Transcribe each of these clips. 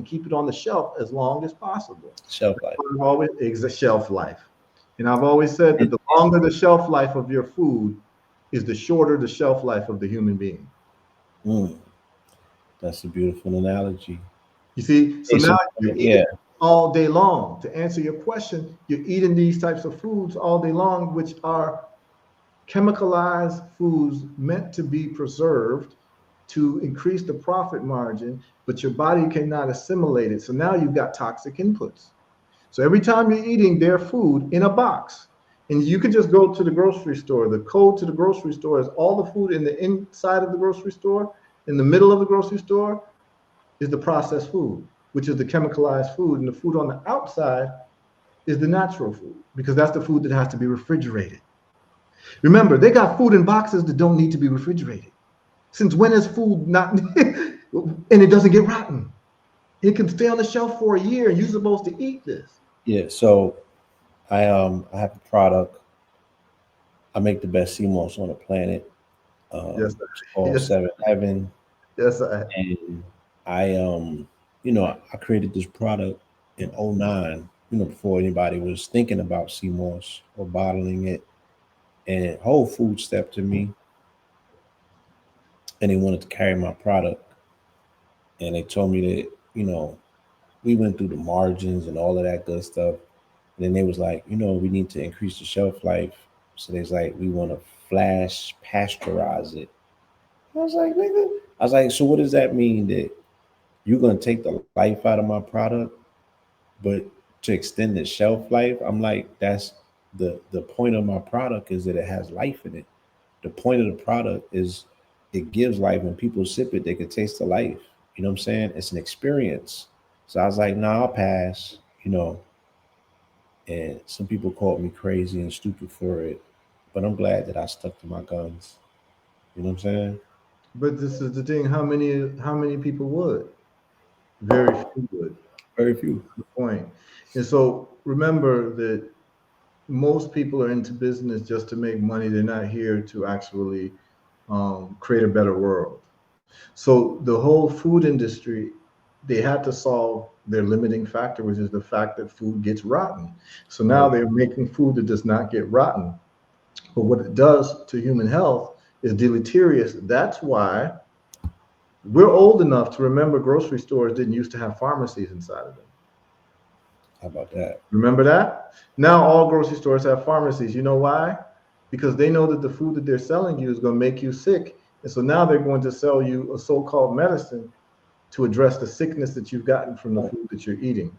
keep it on the shelf as long as possible. Shelf life. I've always shelf life. And I've always said that And, the longer the shelf life of your food is the shorter the shelf life of the human being. mm, that's a beautiful analogy. You see, so Hey, now so you're eating yeah, all day long. To answer your question, you're eating these types of foods all day long, which are chemicalized foods meant to be preserved to increase the profit margin, but your body cannot assimilate it. So now you've got toxic inputs. So every time you're eating their food in a box, and you can just go to the grocery store, the code to the grocery store is all the food in the inside of the grocery store, in the middle of the grocery store is the processed food, which is the chemicalized food, and the food on the outside is the natural food because that's the food that has to be refrigerated. Remember, they got food in boxes that don't need to be refrigerated. Since when is food not, and it doesn't get rotten? It can stay on the shelf for a year, and you're supposed to eat this. yeah. So I have a product. I make the best sea moss on the planet. Yes, It's called yes, Seven Heaven, yes. and I I created this product in '09. Before anybody was thinking about sea moss or bottling it, and Whole Foods stepped to me and they wanted to carry my product, and they told me that we went through the margins and all of that good stuff. And then they was like, we need to increase the shelf life. So they's like, we want to flash pasteurize it. I was like, nigga. I was like, so what does that mean? That you're gonna take the life out of my product, but to extend the shelf life? I'm like, that's the point of my product is that it has life in it. The point of the product is it gives life. When people sip it, they can taste the life. You know what I'm saying? It's an experience. So I was like, nah, I'll pass. You know, and some people called me crazy and stupid for it, but I'm glad that I stuck to my guns. You know what I'm saying? But this is the thing: how many people would? Very few would. Very few. The point. And so remember that most people are into business just to make money. They're not here to actually create a better world. So the whole food industry, they had to solve their limiting factor, which is the fact that food gets rotten. So now Right. they're making food that does not get rotten. But what it does to human health is deleterious. That's why we're old enough to remember grocery stores didn't used to have pharmacies inside of them. How about that? Remember that? Now all grocery stores have pharmacies. You know why? Because they know that the food that they're selling you is going to make you sick. And so now they're going to sell you a so-called medicine to address the sickness that you've gotten from the food that you're eating.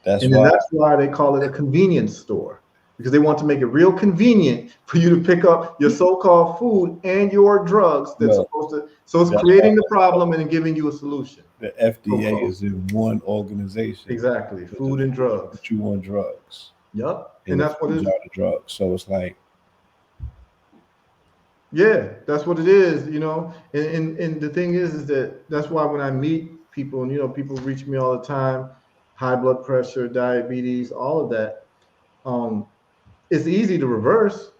That's And then why. that's why they call it a convenience store, because they want to make it real convenient for you to pick up your so-called food and your drugs that's Look, supposed to, so it's that's why creating the problem and then giving you a solution. the FDA So-called. is in one organization. Exactly. Because Food and the food drugs. put you on drugs, Yep. and And the that's what it foods is. are the drugs. So it's like, Yeah, that's what it is. And the thing is that that's why when I meet people, and people reach me all the time, high blood pressure, diabetes, all of that. Um, it's easy to reverse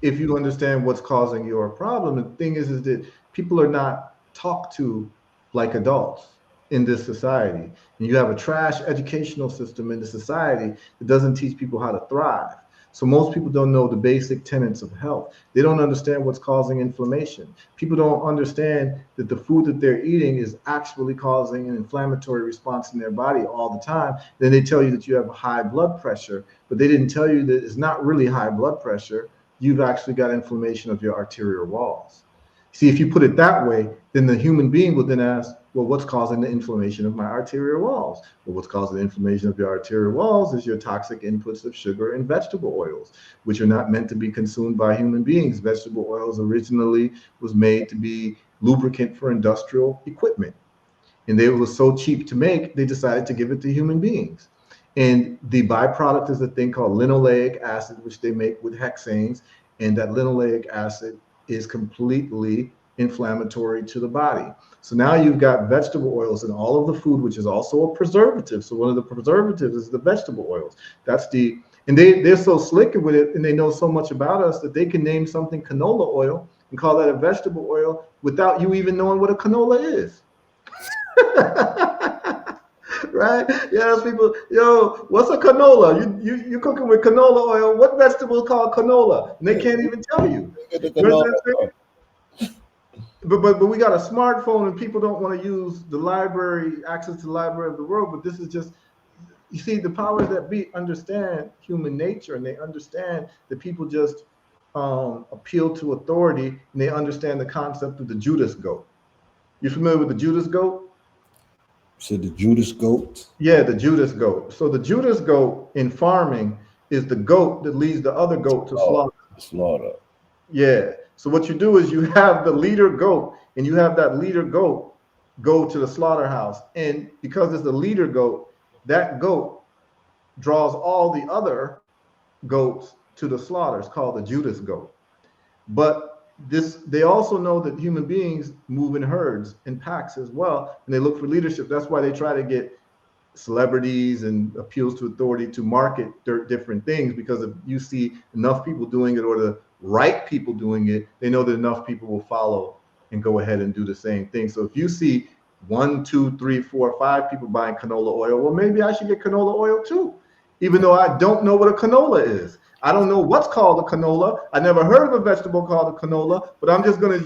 if you understand what's causing your problem. The thing is that people are not talked to like adults in this society. And you have a trash educational system in the society that doesn't teach people how to thrive. So most people don't know the basic tenets of health. They don't understand what's causing inflammation. People don't understand that the food that they're eating is actually causing an inflammatory response in their body all the time. Then they tell you that you have high blood pressure, but they didn't tell you that it's not really high blood pressure. You've actually got inflammation of your arterial walls. See, if you put it that way, then the human being will then ask, well, what's causing the inflammation of my arterial walls? Well, what's causing the inflammation of your arterial walls is your toxic inputs of sugar and vegetable oils, which are not meant to be consumed by human beings. Vegetable oils originally was made to be lubricant for industrial equipment. And they were so cheap to make, they decided to give it to human beings. And the byproduct is a thing called linoleic acid, which they make with hexanes. And that linoleic acid is completely inflammatory to the body. So now you've got vegetable oils in all of the food, which is also a preservative. So one of the preservatives is the vegetable oils. And they're so slick with it, and they know so much about us that they can name something canola oil and call that a vegetable oil without you even knowing what a canola is. Right? Yeah, people, yo, what's a canola? You cooking with canola oil. What vegetable is called canola? And they can't even tell you. Get the You canola understand what I'm oil. saying? But we got a smartphone and people don't want to use the library, access to the library of the world. But this is just, you see, the powers that be understand human nature, and they understand that people just appeal to authority, and they understand the concept of the Judas goat. You familiar with the Judas goat? Said the Judas goat. Yeah, the Judas goat. So the Judas goat in farming is the goat that leads the other goat to Oh, slaughter. slaughter. Yeah. So what you do is you have the leader goat, and you have that leader goat go to the slaughterhouse. And because it's the leader goat, that goat draws all the other goats to the slaughter. It's called the Judas goat. But this, they also know that human beings move in herds and packs as well, and they look for leadership. That's why they try to get celebrities and appeals to authority to market different things, because if you see enough people doing it, or the right people doing it, they know that enough people will follow and go ahead and do the same thing. So if you see one, two, three, four, five people buying canola oil, well, maybe I should get canola oil too, even though I don't know what a canola is. I don't know what's called a canola. I never heard of a vegetable called a canola, but I'm just gonna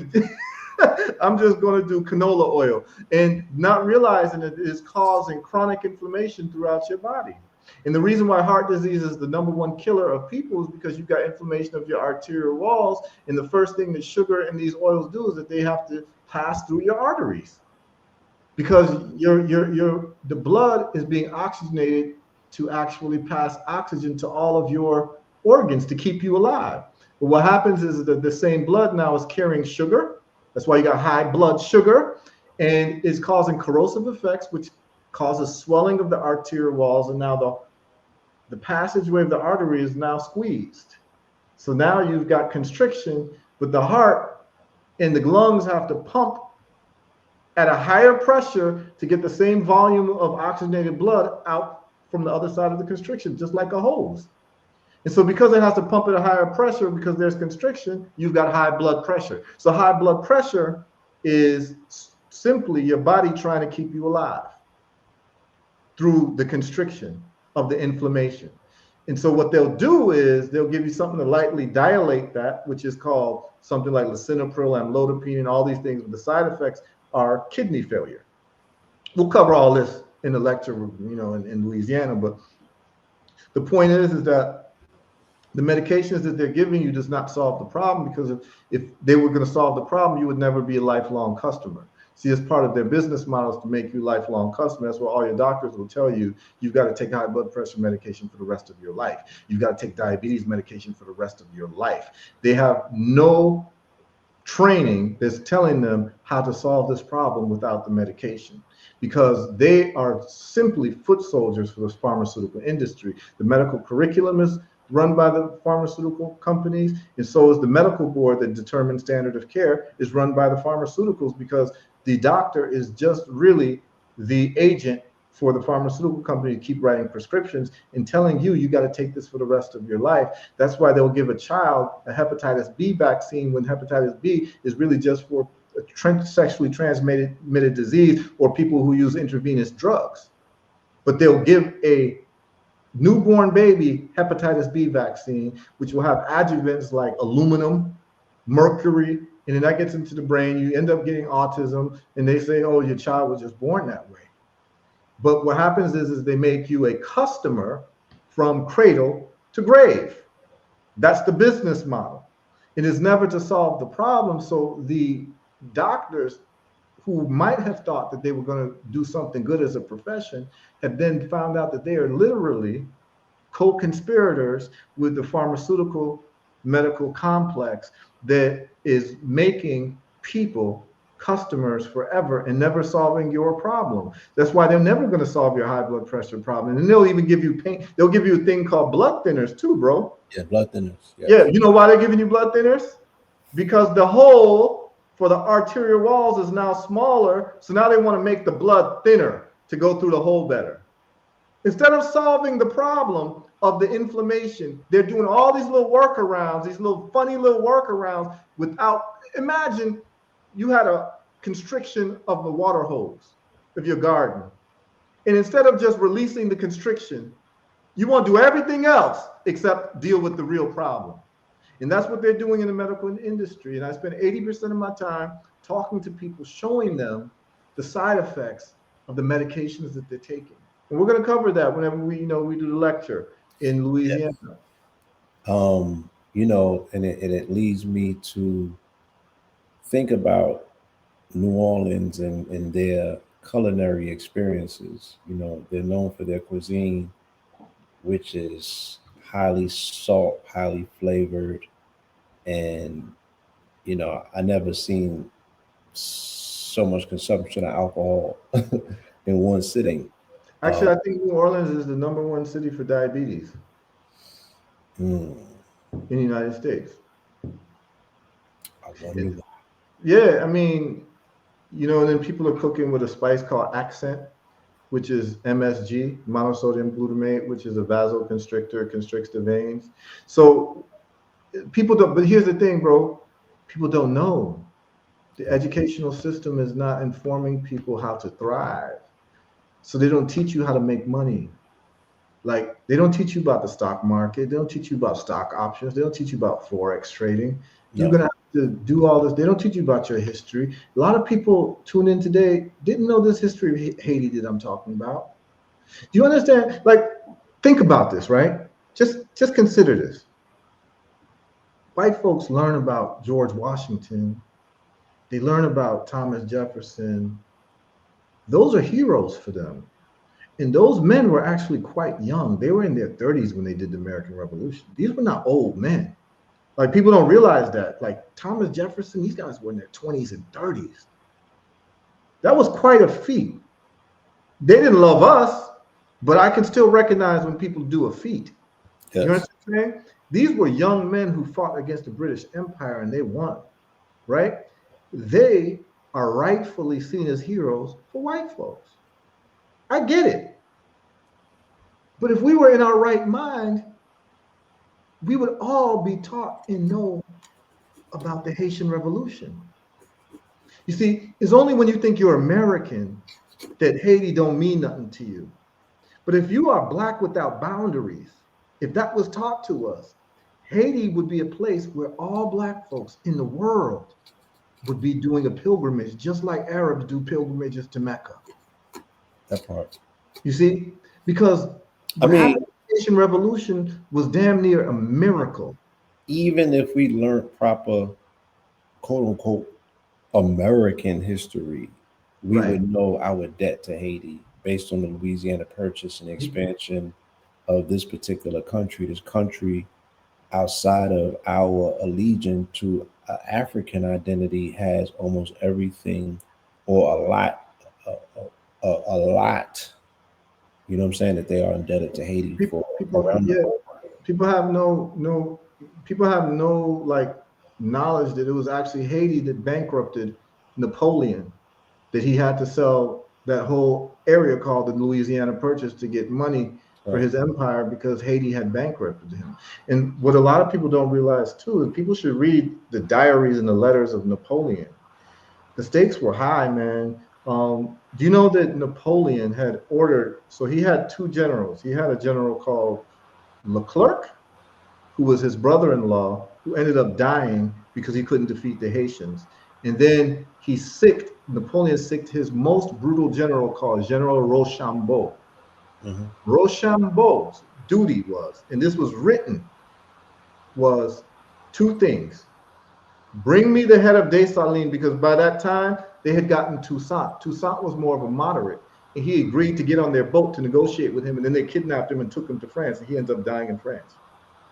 I'm just gonna do canola oil, and not realizing that it is causing chronic inflammation throughout your body. And the reason why heart disease is the number one killer of people is because you've got inflammation of your arterial walls. And the first thing that sugar and these oils do is that they have to pass through your arteries, because the blood is being oxygenated to actually pass oxygen to all of your organs to keep you alive. But what happens is that the same blood now is carrying sugar. That's why you got high blood sugar, and is causing corrosive effects, which causes swelling of the arterial walls. And now the passageway of the artery is now squeezed. So now you've got constriction, but the heart and the lungs have to pump at a higher pressure to get the same volume of oxygenated blood out from the other side of the constriction, just like a hose. And so because it has to pump at a higher pressure because there's constriction, you've got high blood pressure. So high blood pressure is simply your body trying to keep you alive through the constriction of the inflammation. And so what they'll do is they'll give you something to lightly dilate that, which is called something like lisinopril, amlodipine, and all these things. But the side effects are kidney failure. We'll cover all this in the lecture, in Louisiana. But the point is that the medications that they're giving you does not solve the problem, because if they were going to solve the problem, you would never be a lifelong customer. See, as part of their business models to make you lifelong customer, that's why all your doctors will tell you you've got to take high blood pressure medication for the rest of your life. You've got to take diabetes medication for the rest of your life. They have no training that's telling them how to solve this problem without the medication, because they are simply foot soldiers for the pharmaceutical industry. The medical curriculum is run by the pharmaceutical companies, and so is the medical board that determines standard of care is run by the pharmaceuticals, because the doctor is just really the agent for the pharmaceutical company to keep writing prescriptions and telling you you got to take this for the rest of your life. That's why they'll give a child a hepatitis B vaccine, when hepatitis B is really just for a sexually transmitted disease, or people who use intravenous drugs. But they'll give a newborn baby hepatitis B vaccine, which will have adjuvants like aluminum, mercury, and then that gets into the brain. You end up getting autism, and they say, oh, your child was just born that way. But what happens is they make you a customer from cradle to grave. That's the business model. It is never to solve the problem. So the doctors who might have thought that they were going to do something good as a profession have then found out that they are literally co-conspirators with the pharmaceutical medical complex that is making people customers forever and never solving your problem. That's why they're never going to solve your high blood pressure problem. And they'll even give you pain. They'll give you a thing called blood thinners too, bro. Yeah, blood thinners. Yeah, Yes. you know why they're giving you blood thinners? Because the hole for the arterial walls is now smaller. So now they want to make the blood thinner to go through the hole better. Instead of solving the problem of the inflammation, they're doing all these little workarounds, these little funny little workarounds without, imagine you had a constriction of the water hose of your garden. And instead of just releasing the constriction, you want to do everything else except deal with the real problem. And that's what they're doing in the medical industry. And I spend 80% of my time talking to people, showing them the side effects of the medications that they're taking. And we're going to cover that whenever we do the lecture in Louisiana. Yes. And it leads me to think about New Orleans and their culinary experiences. They're known for their cuisine, which is highly salt, highly flavored, and I never seen so much consumption of alcohol in one sitting. Actually, I think New Orleans is the number one city for diabetes Hmm, in the United States. I wonder. Yeah, I mean, and then people are cooking with a spice called accent, which is MSG, monosodium glutamate, which is a vasoconstrictor, constricts the veins. So people don't, but here's the thing, bro. People don't know. The educational system is not informing people how to thrive. So they don't teach you how to make money. Like they don't teach you about the stock market. They don't teach you about stock options. They don't teach you about forex trading. You're No, gonna have to do all this. They don't teach you about your history. A lot of people tune in today didn't know this history of Haiti that I'm talking about. Do you understand? Like, think about this, right? Just consider this. White folks learn about George Washington. They learn about Thomas Jefferson. Those are heroes for them. And those men were actually quite young. They were in their 30s when they did the American Revolution. These were not old men. Like people don't realize that. Like Thomas Jefferson, these guys were in their 20s and 30s. That was quite a feat. They didn't love us, but I can still recognize when people do a feat. You yes, understand what I'm saying? These were young men who fought against the British Empire and they won, right? They are rightfully seen as heroes for white folks. I get it. But if we were in our right mind, we would all be taught and know about the Haitian Revolution. You see, it's only when you think you're American that Haiti don't mean nothing to you. But if you are black without boundaries, if that was taught to us, Haiti would be a place where all black folks in the world would be doing a pilgrimage, just like Arabs do pilgrimages to Mecca. that part. You see, because I what mean, happened in the Haitian Revolution was damn near a miracle. even if we learned proper, quote unquote, American history, we Right. would know our debt to Haiti based on the Louisiana Purchase and expansion of this particular country. This country, outside of our allegiance to African identity, has almost everything or a lot, a lot. You know what I'm saying? That they are indebted to Haiti for around the Yeah, world. people have no people have no like knowledge that it was actually Haiti that bankrupted Napoleon, that he had to sell that whole area called the Louisiana Purchase to get money for Right. his empire because Haiti had bankrupted him. And what a lot of people don't realize too is people should read the diaries and the letters of Napoleon. The stakes were high, man. Do you know that Napoleon had ordered? So he had two generals. He had a general called Leclerc, who was his brother-in-law, who ended up dying because he couldn't defeat the Haitians. And then Napoleon sicked his most brutal general called General Rochambeau. Hmm. Rochambeau's duty was, and this was written, was two things. Bring me the head of Dessalines, because by that time they had gotten Toussaint. Toussaint was more of a moderate, and he agreed to get on their boat to negotiate with him, and then they kidnapped him and took him to France, and he ends up dying in France.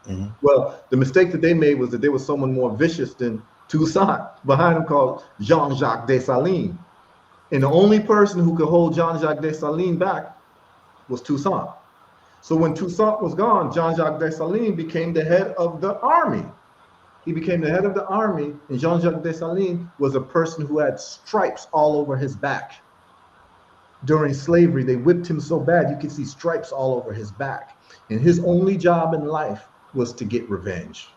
Hmm. Well, the mistake that they made was that there was someone more vicious than Toussaint behind him called Jean-Jacques Dessalines. And the only person who could hold Jean-Jacques Dessalines back was Toussaint. So when Toussaint was gone, Jean-Jacques Dessalines became the head of the army. He became the head of the army, and Jean-Jacques Dessalines was a person who had stripes all over his back. During slavery, they whipped him so bad you could see stripes all over his back. And his only job in life was to get revenge.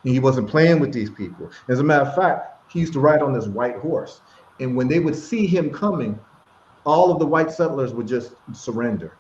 And he wasn't playing with these people. As a matter of fact, he used to ride on this white horse. And when they would see him coming, all of the white settlers would just surrender.